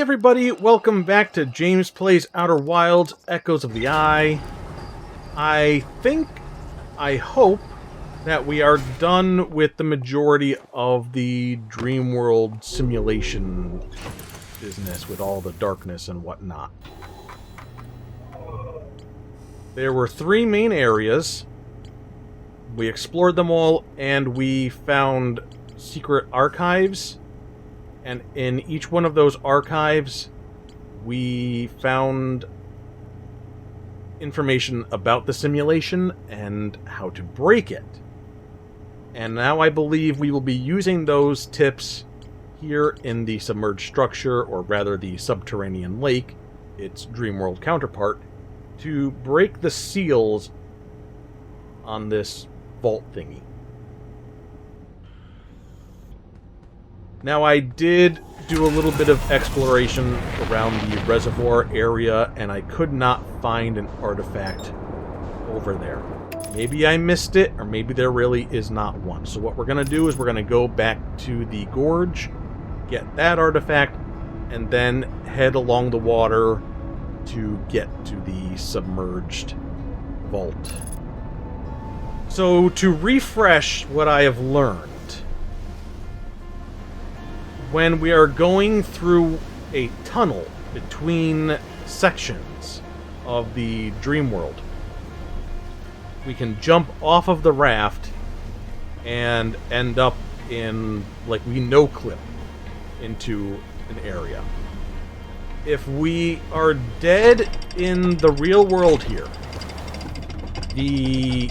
everybody, welcome back to James Plays Outer Wilds, Echoes of the Eye. I hope that we are done with the majority of the Dreamworld simulation business with all the darkness and whatnot. There were 3 main areas. We explored them all, and we found secret archives. And in each one of those archives, we found information about the simulation and how to break it. And now I believe we will be using those tips here in the submerged structure, or rather the subterranean lake, its Dreamworld counterpart, to break the seals on this vault thingy. Now, I did do a little bit of exploration around the reservoir area, and I could not find an artifact over there. Maybe I missed it, or maybe there really is not one. So what we're going to do is we're going to go back to the gorge, get that artifact, and then head along the water to get to the submerged vault. So, to refresh what I have learned, when we are going through a tunnel between sections of the Dreamworld, we can jump off of the raft and end up in, like, we no-clip into an area. If we are dead in the real world here, the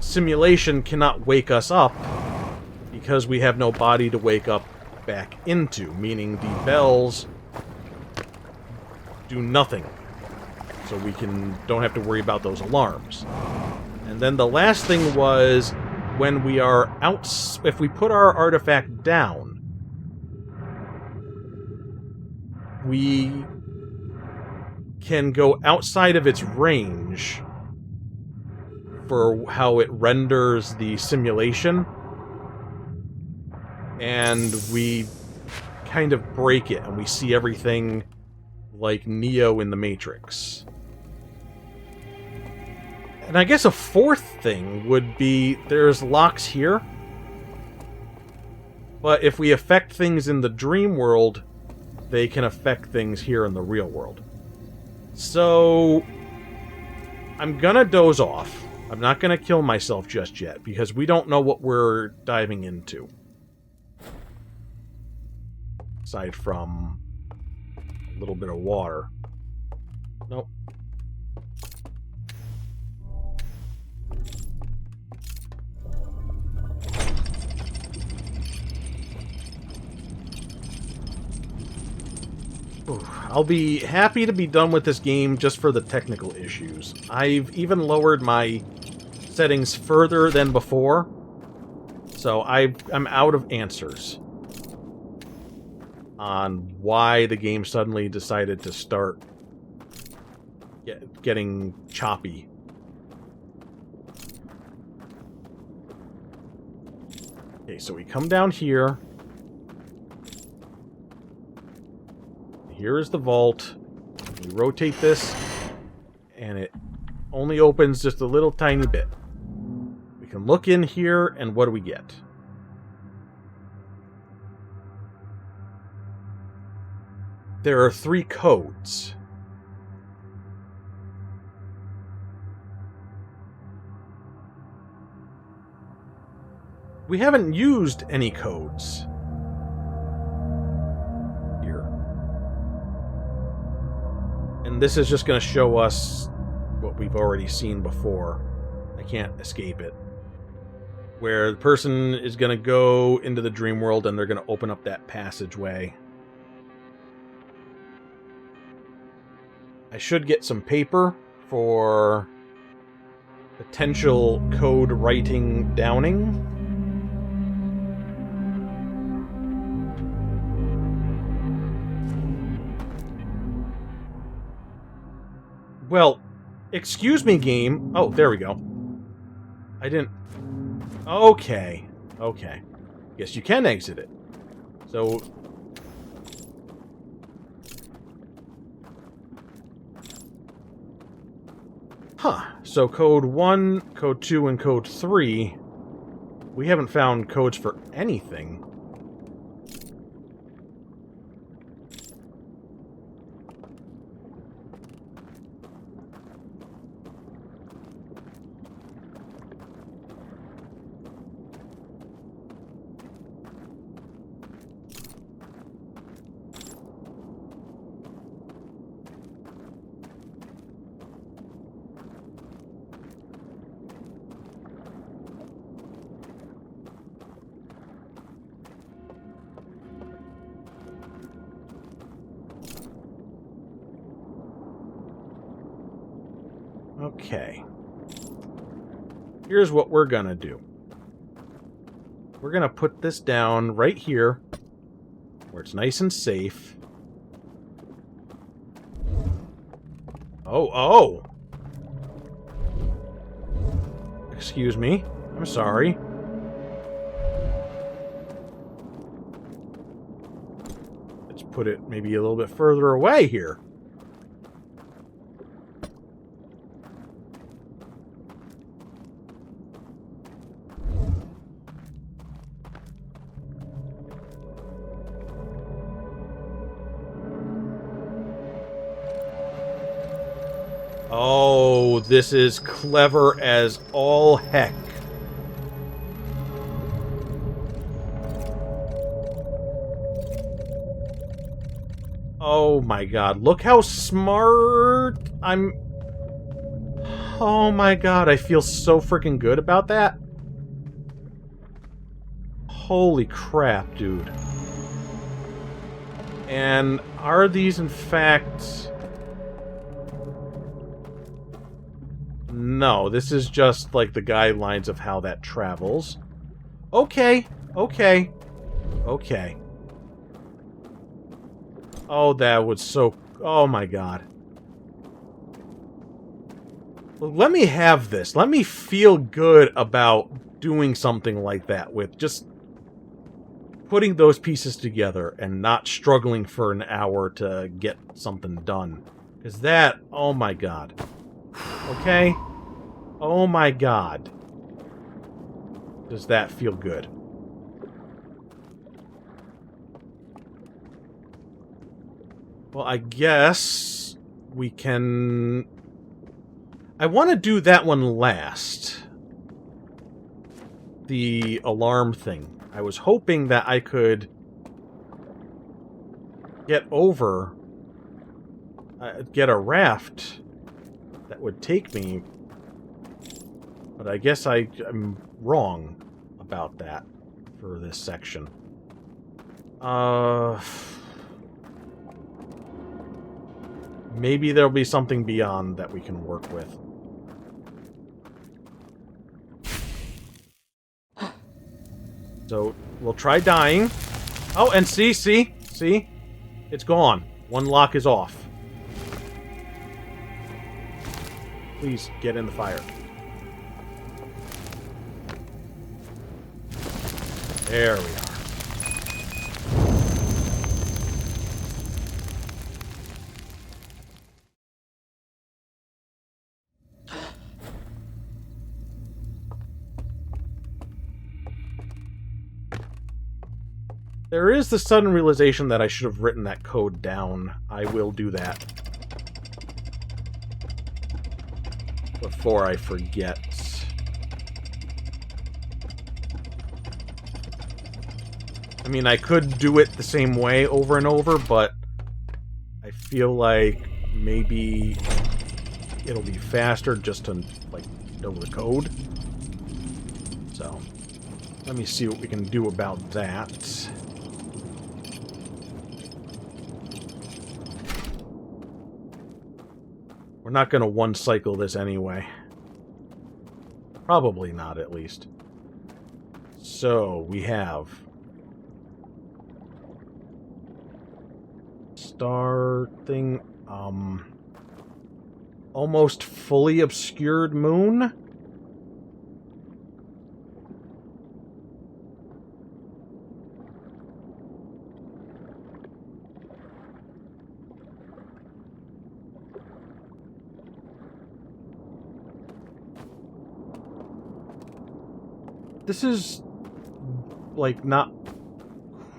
simulation cannot wake us up because we have no body to wake up back into, meaning the bells do nothing. So we don't have to worry about those alarms. And then the last thing was, when we are out, if we put our artifact down, we can go outside of its range for how it renders the simulation, and we kind of break it, and we see everything like Neo in the Matrix. And I guess a fourth thing would be, there's locks here, but if we affect things in the dream world, they can affect things here in the real world. So I'm gonna doze off. I'm not gonna kill myself just yet, because we don't know what we're diving into. Aside from a little bit of water. Nope. I'll be happy to be done with this game just for the technical issues. I've even lowered my settings further than before, so I'm out of answers on why the game suddenly decided to start getting choppy. Okay, so we come down here. Here is the vault. We rotate this, and it only opens just a little tiny bit. We can look in here, and what do we get? There are 3 codes. We haven't used any codes here. And this is just going to show us what we've already seen before. I can't escape it. Where the person is going to go into the dream world, and they're going to open up that passageway. I should get some paper for potential code writing downing. Well, excuse me, game. Oh, there we go. I didn't... Okay. Okay. Guess you can exit it. So... So code 1, code 2, and code 3, we haven't found codes for anything. Okay. Here's what we're gonna do. We're gonna put this down right here, where it's nice and safe. Oh! Excuse me. I'm sorry. Let's put it maybe a little bit further away here. Oh, this is clever as all heck. Oh my god, look how smart I'm... Oh my god, I feel so freaking good about that. Holy crap, dude. And are these in fact... No, this is just like the guidelines of how that travels. Okay. Oh, that was so... Oh my god. Look, let me have this. Let me feel good about doing something like that with just putting those pieces together and not struggling for an hour to get something done. Because that... Oh my god. Okay? Oh my god. Does that feel good? Well, I guess we can... I want to do that one last. The alarm thing. I was hoping that I could get over... get a raft that would take me... But I guess I'm wrong about that for this section. Maybe there'll be something beyond that we can work with. So, we'll try dying. Oh, and see? It's gone. One lock is off. Please, get in the fire. There we are. There is the sudden realization that I should have written that code down. I will do that. Before I forget. I mean, I could do it the same way over and over, but I feel like maybe it'll be faster just to, like, know the code. So, let me see what we can do about that. We're not going to one-cycle this anyway. Probably not, at least. So, we have... Star thing, almost fully obscured moon? This is, like, not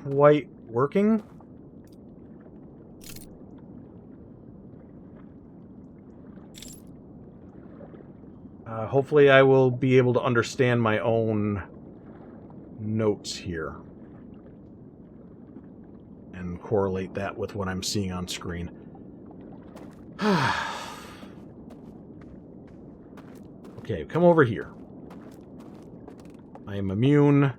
quite working. Hopefully I will be able to understand my own notes here and correlate that with what I'm seeing on screen. Okay, come over here. I am immune.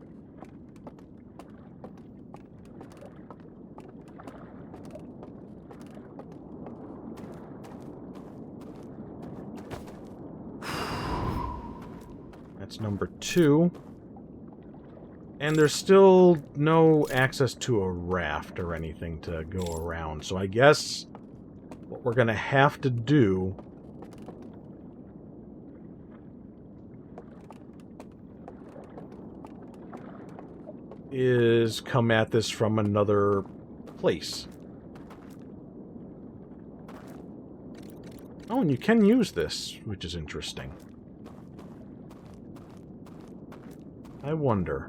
That's number 2. And there's still no access to a raft or anything to go around. So I guess what we're going to have to do is come at this from another place. Oh, and you can use this, which is interesting. I wonder.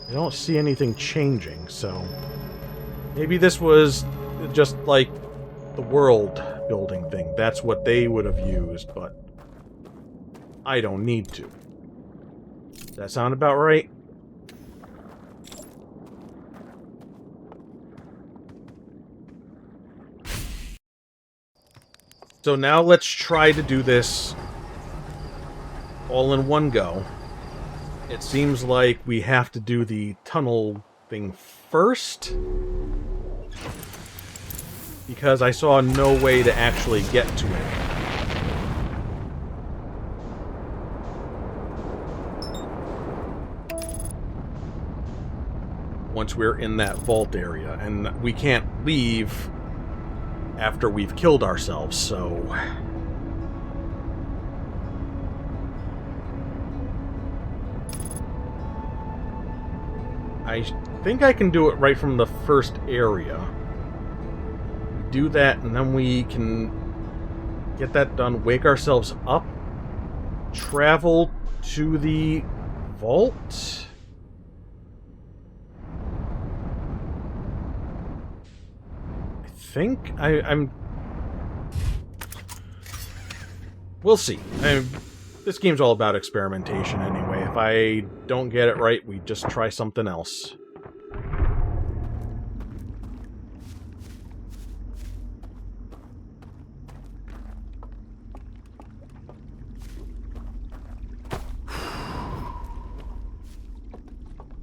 I don't see anything changing, so maybe this was just like the world building thing. That's what they would have used, but I don't need to. Does that sound about right? So now let's try to do this all in one go. It seems like we have to do the tunnel thing first, because I saw no way to actually get to it. Once we're in that vault area, and we can't leave after we've killed ourselves, so I think I can do it right from the first area. Do that, and then we can get that done, wake ourselves up, travel to the vault. I think I'm... We'll see. This game's all about experimentation anyway. If I don't get it right, we just try something else.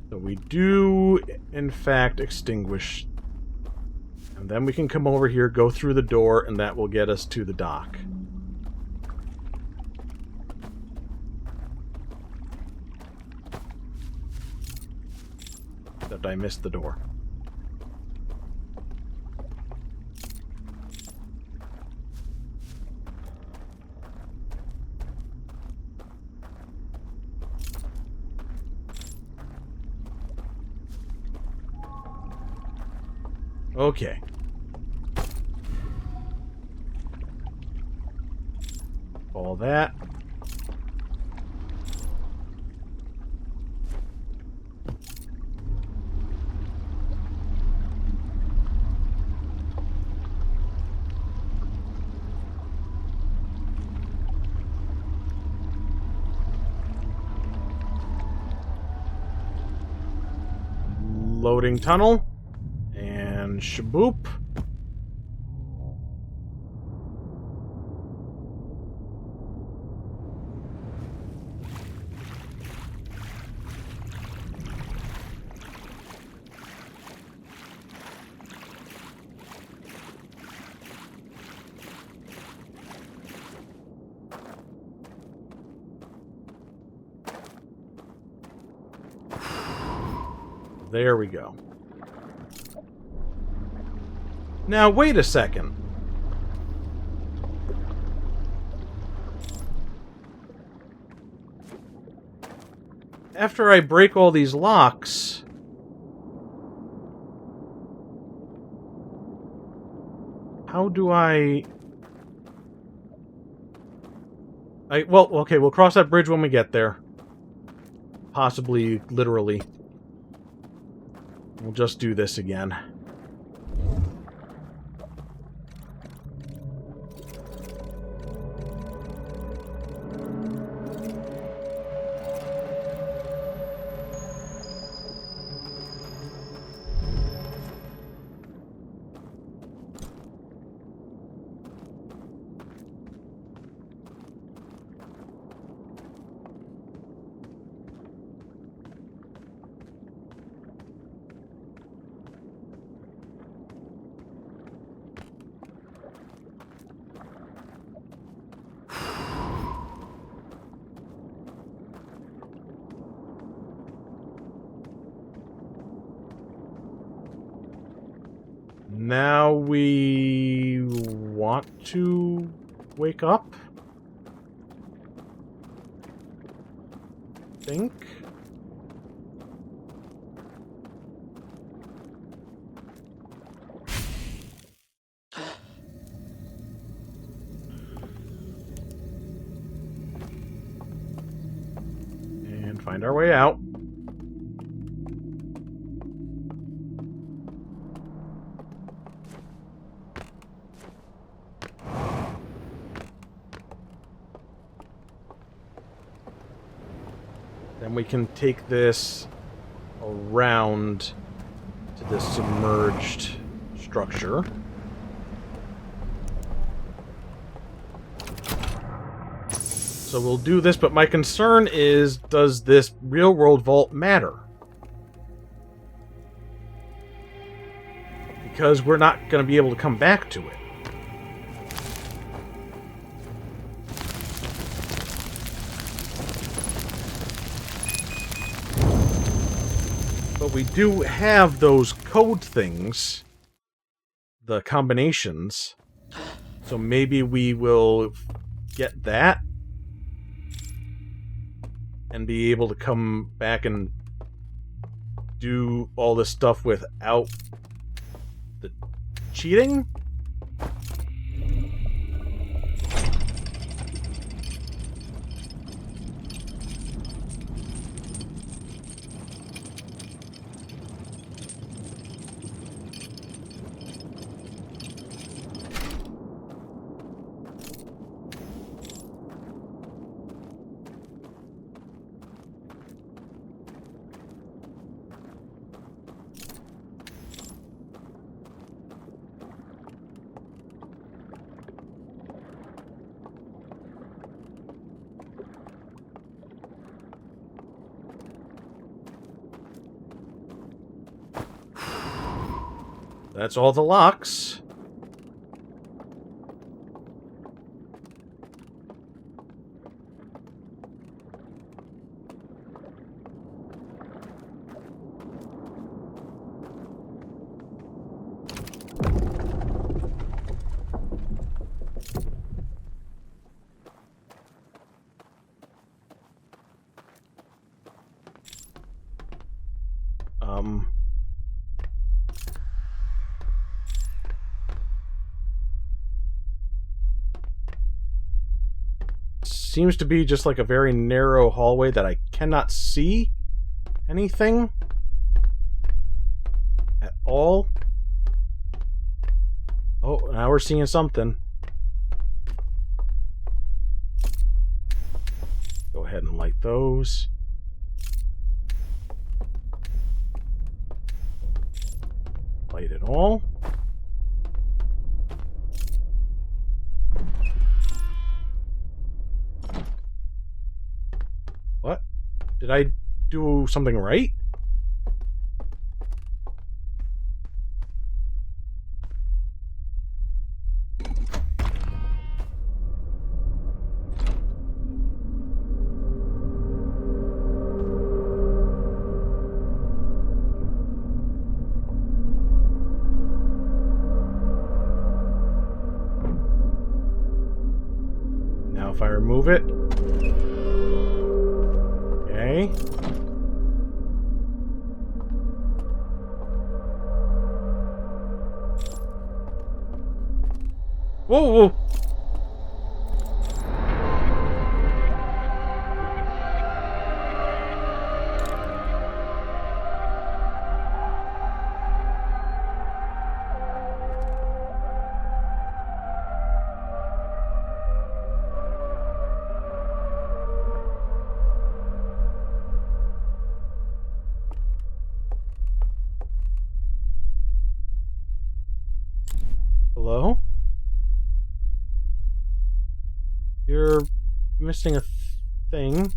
So we do, in fact, extinguish. And then we can come over here, go through the door, and that will get us to the dock. Except I missed the door. Okay. All that. Loading tunnel. And shaboop. There we go. Now, wait a second. after I break all these locks... How do I... Well, okay, we'll cross that bridge when we get there. Possibly, literally. We'll just do this again. Now we want to wake up? Think? And find our way out. Then we can take this around to this submerged structure. So we'll do this, but my concern is, does this real-world vault matter? Because we're not going to be able to come back to it. But we do have those code things, the combinations, so maybe we will get that and be able to come back and do all this stuff without the cheating? That's all the locks. Seems to be just like a very narrow hallway that I cannot see anything at all. Oh, now we're seeing something. Go ahead and light those. Light it all. What? Did I do something right? Now if I remove it... Okay. Whoa, whoa. Hello? You're missing a thing.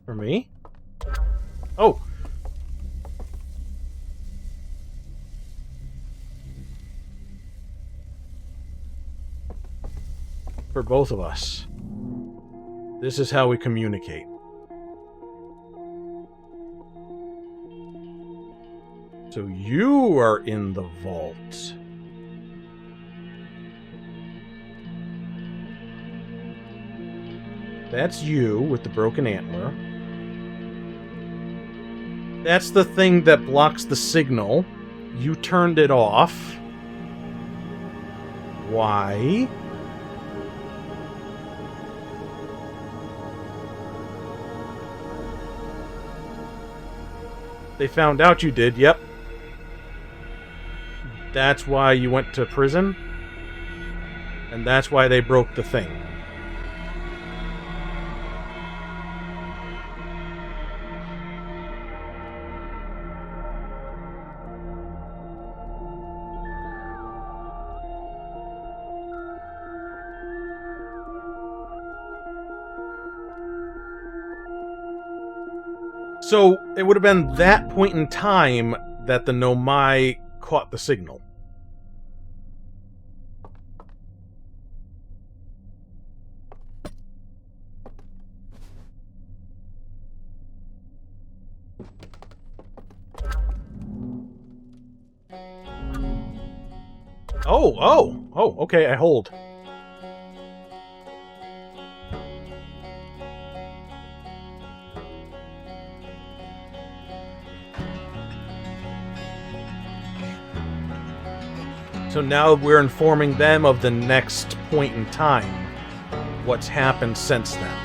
For me? Oh! For both of us. This is how we communicate. So you are in the vault. That's you with the broken antler. That's the thing that blocks the signal. You turned it off. Why? They found out you did, yep. That's why you went to prison. And that's why they broke the thing. So, it would have been that point in time that the Nomai caught the signal. Oh, okay, I hold. So now we're informing them of the next point in time. What's happened since then.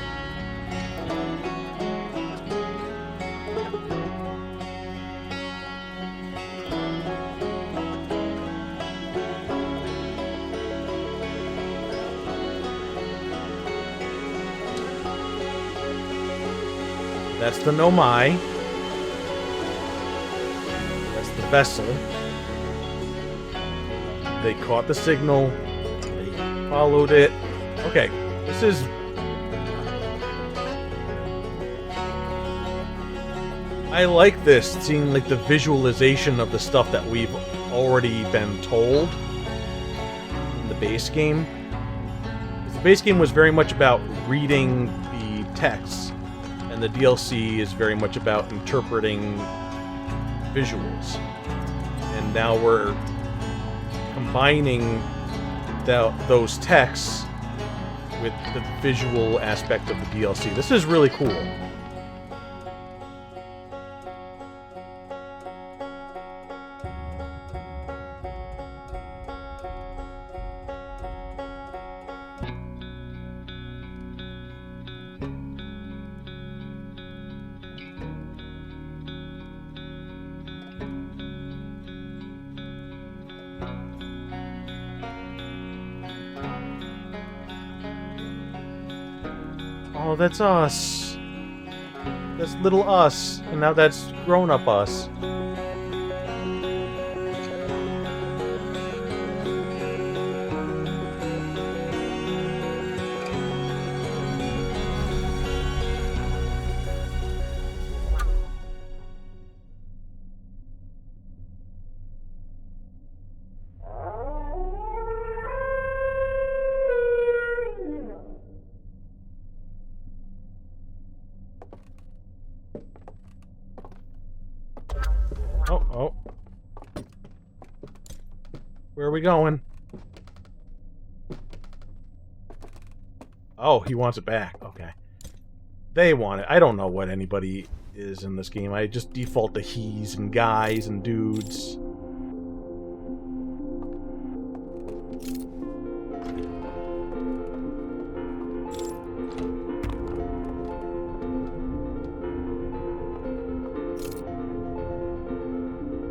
That's the Nomai. That's the vessel. They caught the signal. They followed it. Okay, this is... I like this, seeing like the visualization of the stuff that we've already been told in the base game. The base game was very much about reading the text, and the DLC is very much about interpreting visuals. And now we're combining those texts with the visual aspect of the DLC. This is really cool. Oh, that's us. That's little us. And now that's grown-up us. Oh, oh. Where are we going? Oh, he wants it back. Okay. They want it. I don't know what anybody is in this game. I just default to he's and guys and dudes.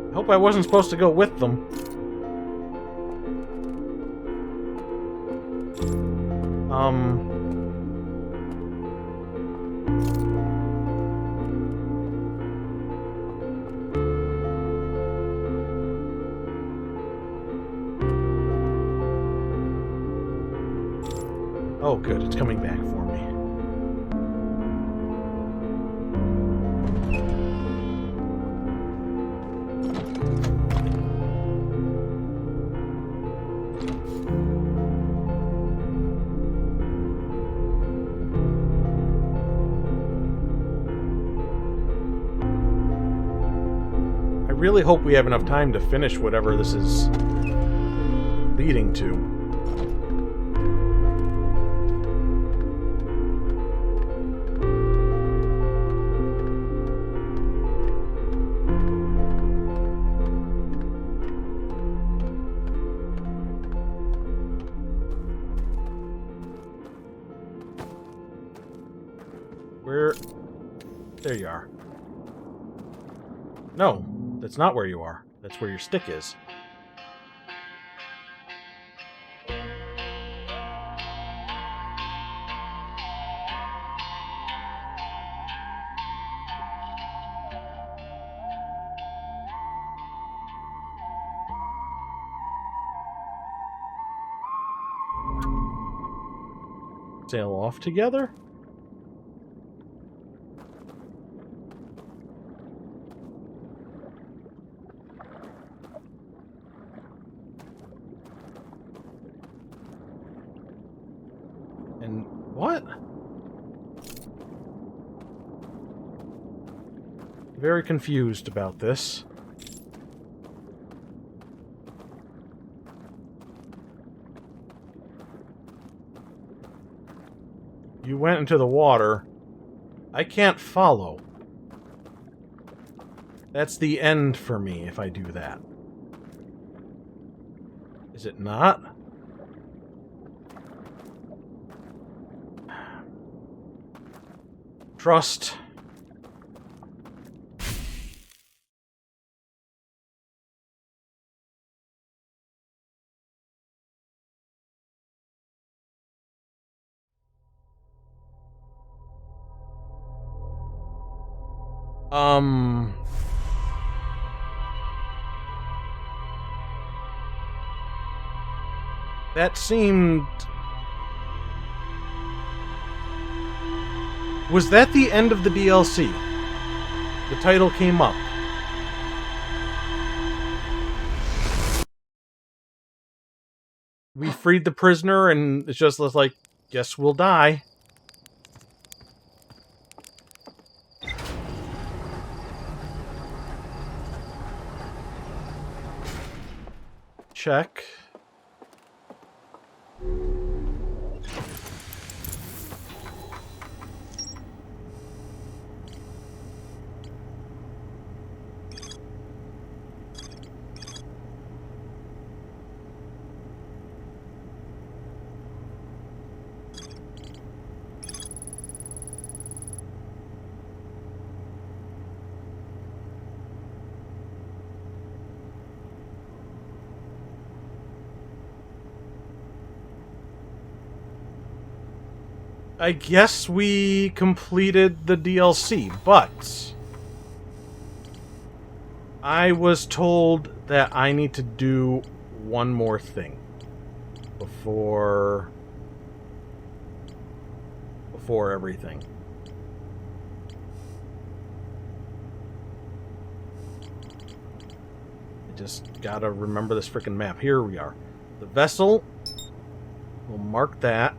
I hope I wasn't supposed to go with them. Oh, good. It's coming back for me. I really hope we have enough time to finish whatever this is leading to. Where? There you are. No, that's not where you are. That's where your stick is. Sail off together? And what? Very confused about this. You went into the water. I can't follow. That's the end for me if I do that. Is it not? Trust. That seemed... Was that the end of the DLC? The title came up. We freed the prisoner, and it's just like, guess we'll die. Check. I guess we completed the DLC, but I was told that I need to do one more thing before everything. I just gotta remember this frickin' map. Here we are. The vessel. We'll mark that.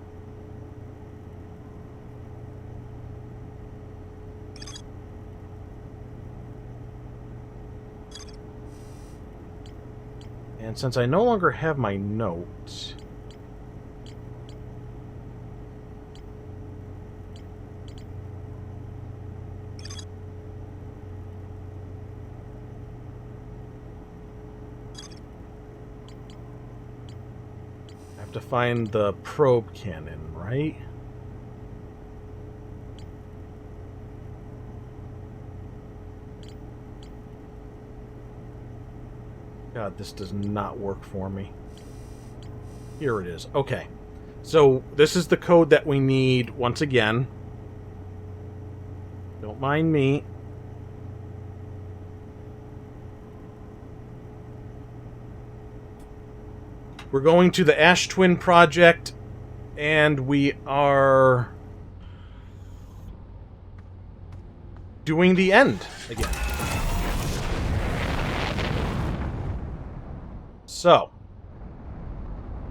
And since I no longer have my note... I have to find the probe cannon, right? God, this does not work for me. Here it is. Okay. So, this is the code that we need once again. Don't mind me. We're going to the Ash Twin Project, and we are doing the end again. So,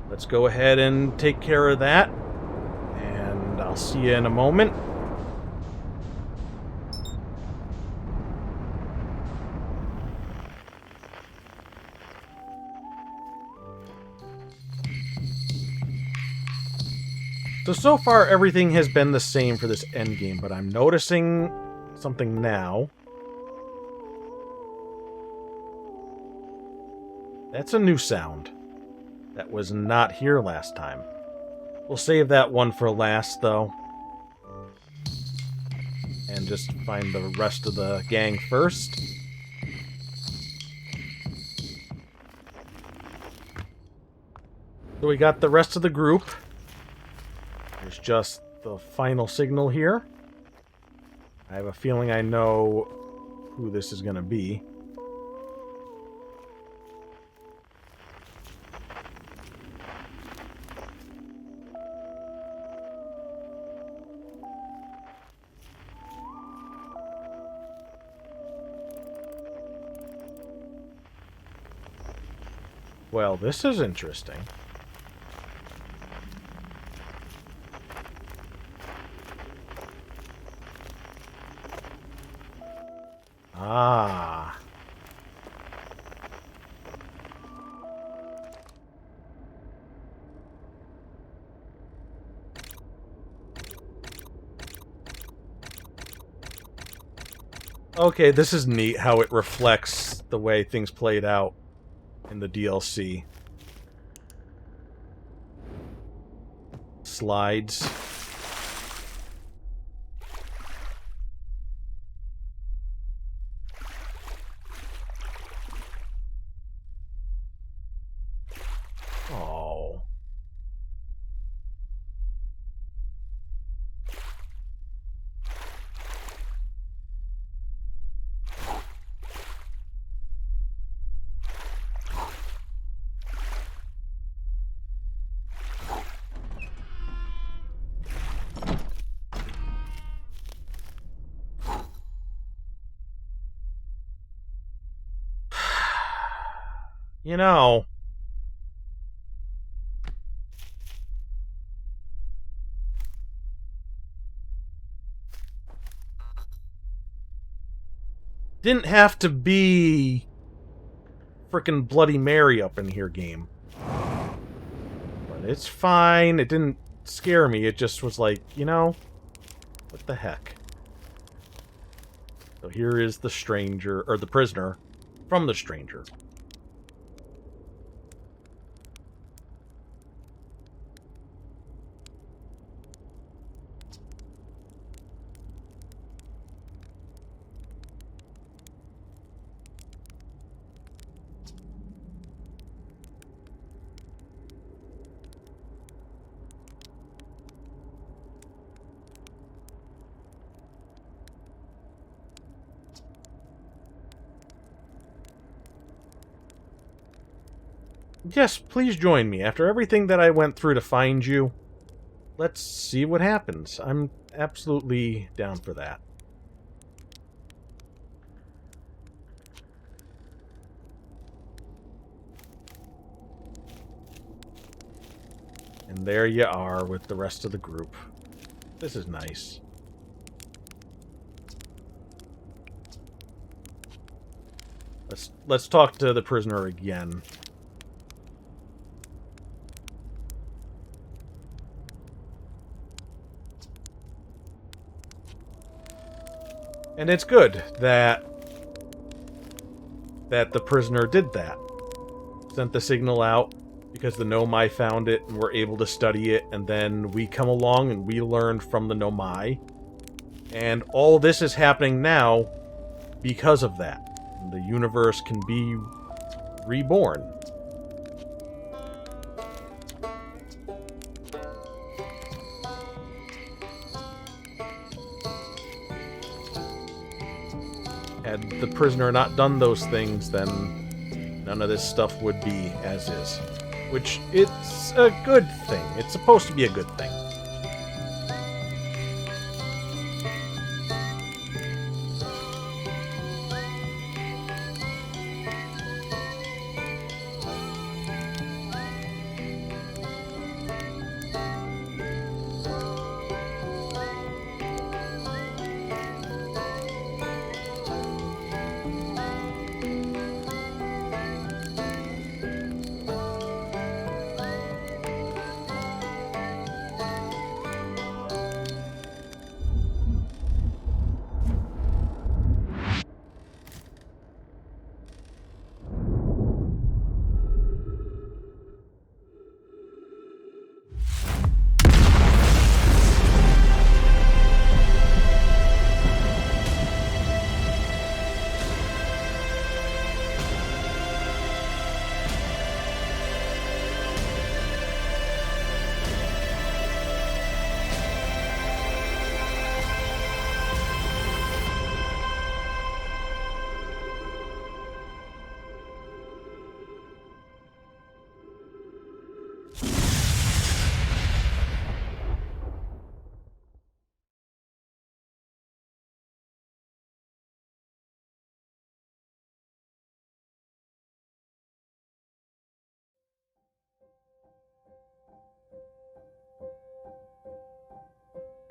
let's go ahead and take care of that, and I'll see you in a moment. So far everything has been the same for this endgame, but I'm noticing something now. That's a new sound. That was not here last time. We'll save that one for last, though. And just find the rest of the gang first. So we got the rest of the group. There's just the final signal here. I have a feeling I know who this is going to be. Well, this is interesting. Ah. Okay, this is neat how it reflects the way things played out in the DLC. Slides. Oh. You know, didn't have to be frickin' Bloody Mary up in here, game. But it's fine. It didn't scare me. It just was like, you know, what the heck? So here is the stranger, or the prisoner from the stranger. Yes, please join me. After everything that I went through to find you, let's see what happens. I'm absolutely down for that. And there you are with the rest of the group. This is nice. Let's talk to the prisoner again. And it's good that the prisoner did that. Sent the signal out because the Nomai found it and were able to study it, and then we come along and we learned from the Nomai. And all this is happening now because of that. The universe can be reborn. Had the prisoner not done those things, then none of this stuff would be as is. Which, it's a good thing. It's supposed to be a good thing.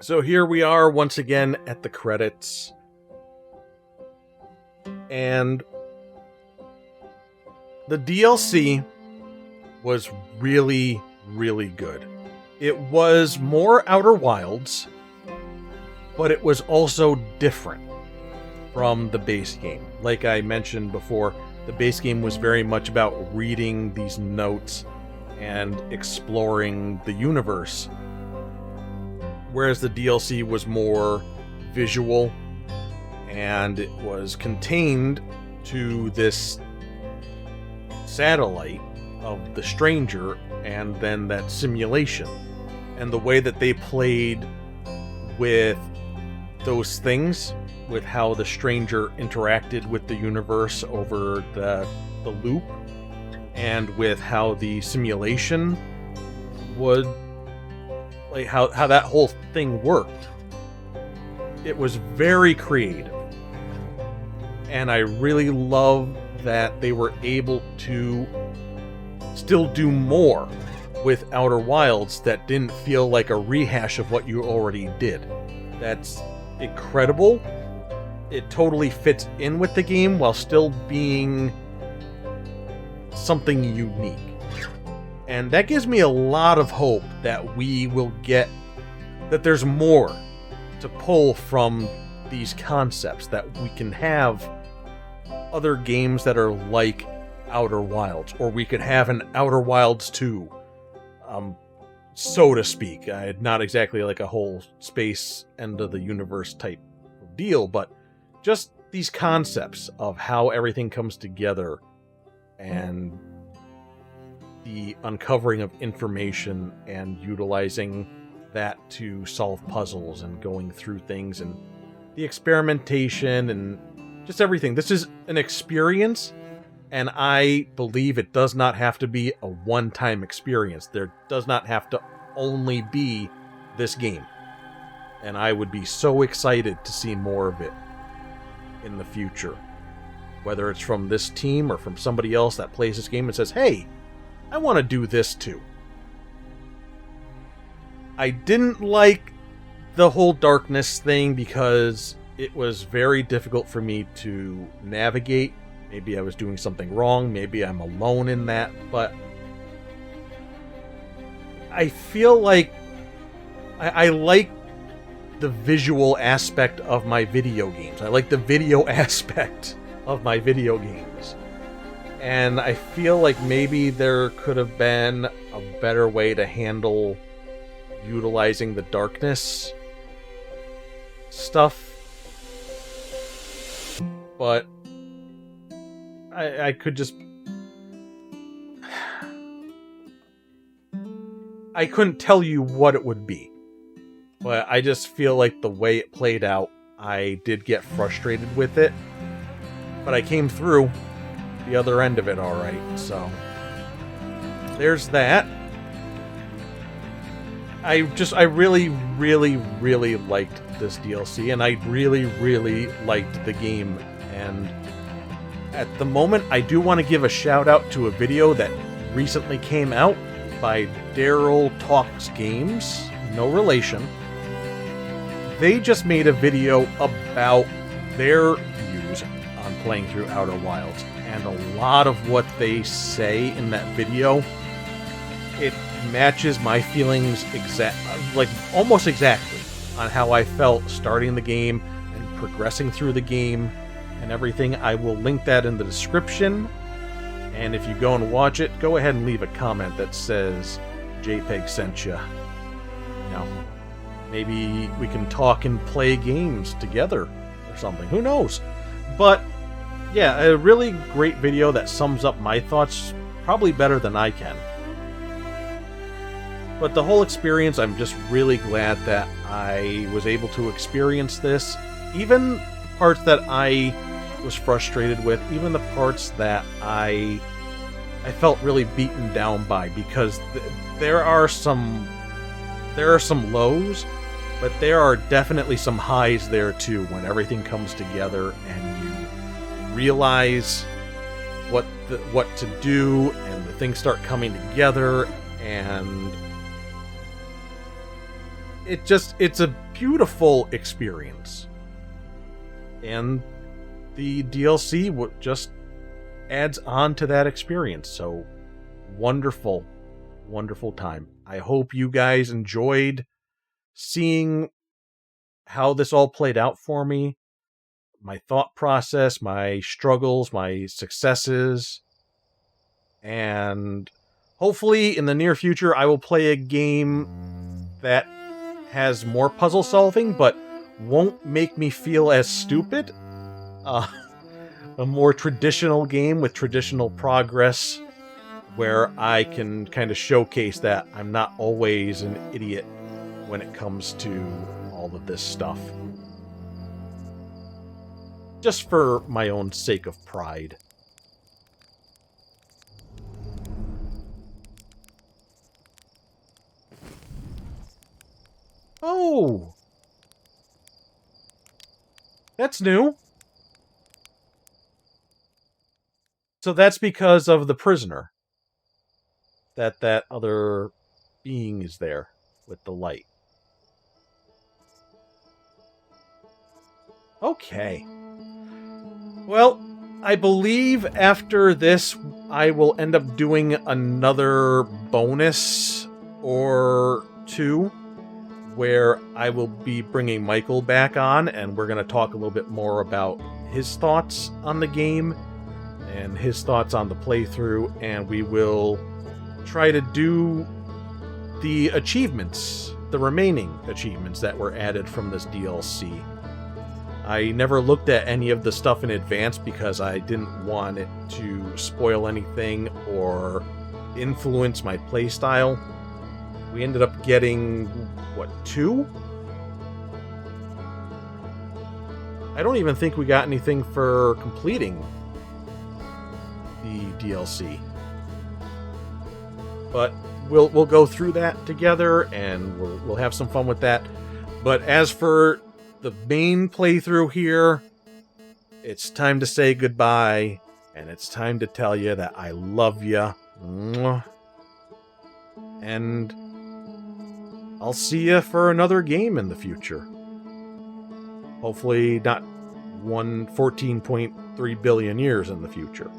So here we are once again at the credits. And the DLC was really, really good. It was more Outer Wilds, but it was also different from the base game. Like I mentioned before, the base game was very much about reading these notes and exploring the universe, whereas the DLC was more visual, and it was contained to this satellite of the stranger and then that simulation. And the way that they played with those things, with how the stranger interacted with the universe over the loop, and with how the simulation would, like how that whole thing worked. It was very creative. And I really love that they were able to still do more with Outer Wilds that didn't feel like a rehash of what you already did. That's incredible. It totally fits in with the game while still being something unique. And that gives me a lot of hope that we will get, that there's more to pull from these concepts, that we can have other games that are like Outer Wilds, or we could have an Outer Wilds 2, so to speak. Not exactly like a whole space end of the universe type of deal, but just these concepts of how everything comes together and the uncovering of information and utilizing that to solve puzzles and going through things, and the experimentation and just everything. This is an experience, and I believe it does not have to be a one-time experience. There does not have to only be this game. And I would be so excited to see more of it in the future. Whether it's from this team or from somebody else that plays this game and says, hey, I want to do this too. I didn't like the whole darkness thing because it was very difficult for me to navigate. Maybe I was doing something wrong. Maybe I'm alone in that. But I feel like I like the visual aspect of my video games. I like the video aspect of my video games. And I feel like maybe there could have been a better way to handle utilizing the darkness stuff. But I could just... I couldn't tell you what it would be. But I just feel like the way it played out, I did get frustrated with it. But I came through the other end of it alright, so... There's that. I really, really, really liked this DLC, and I really, really liked the game. And at the moment, I do want to give a shout out to a video that recently came out by Daryl Talks Games, no relation. They just made a video about their views on playing through Outer Wilds, and a lot of what they say in that video, it matches my feelings almost exactly on how I felt starting the game and progressing through the game and everything. I will link that in the description, and if you go and watch it, go ahead and leave a comment that says JPEG sent you. You know, maybe we can talk and play games together or something. Who knows? But yeah, a really great video that sums up my thoughts probably better than I can. But the whole experience, I'm just really glad that I was able to experience this. Even parts that I was frustrated with, even the parts that I felt really beaten down by, because there are some lows, but there are definitely some highs there too, when everything comes together and you realize what to do and the things start coming together, and it's a beautiful experience. And the DLC just adds on to that experience. So wonderful, wonderful time. I hope you guys enjoyed seeing how this all played out for me. My thought process, my struggles, my successes. And hopefully in the near future I will play a game that has more puzzle solving, but won't make me feel as stupid. A more traditional game with traditional progress, where I can kind of showcase that I'm not always an idiot when it comes to all of this stuff. Just for my own sake of pride. Oh! That's new. So that's because of the prisoner. That other being is there with the light. Okay. Well, I believe after this I will end up doing another bonus or two, where I will be bringing Michael back on, and we're going to talk a little bit more about his thoughts on the game and his thoughts on the playthrough, and we will try to do the achievements, the remaining achievements that were added from this DLC. I never looked at any of the stuff in advance because I didn't want it to spoil anything or influence my playstyle. We ended up getting, what, 2? I don't even think we got anything for completing the DLC. But we'll go through that together, and we'll have some fun with that. But as for the main playthrough here, it's time to say goodbye, and it's time to tell you that I love you. And I'll see you for another game in the future. Hopefully not 14.3 billion years in the future.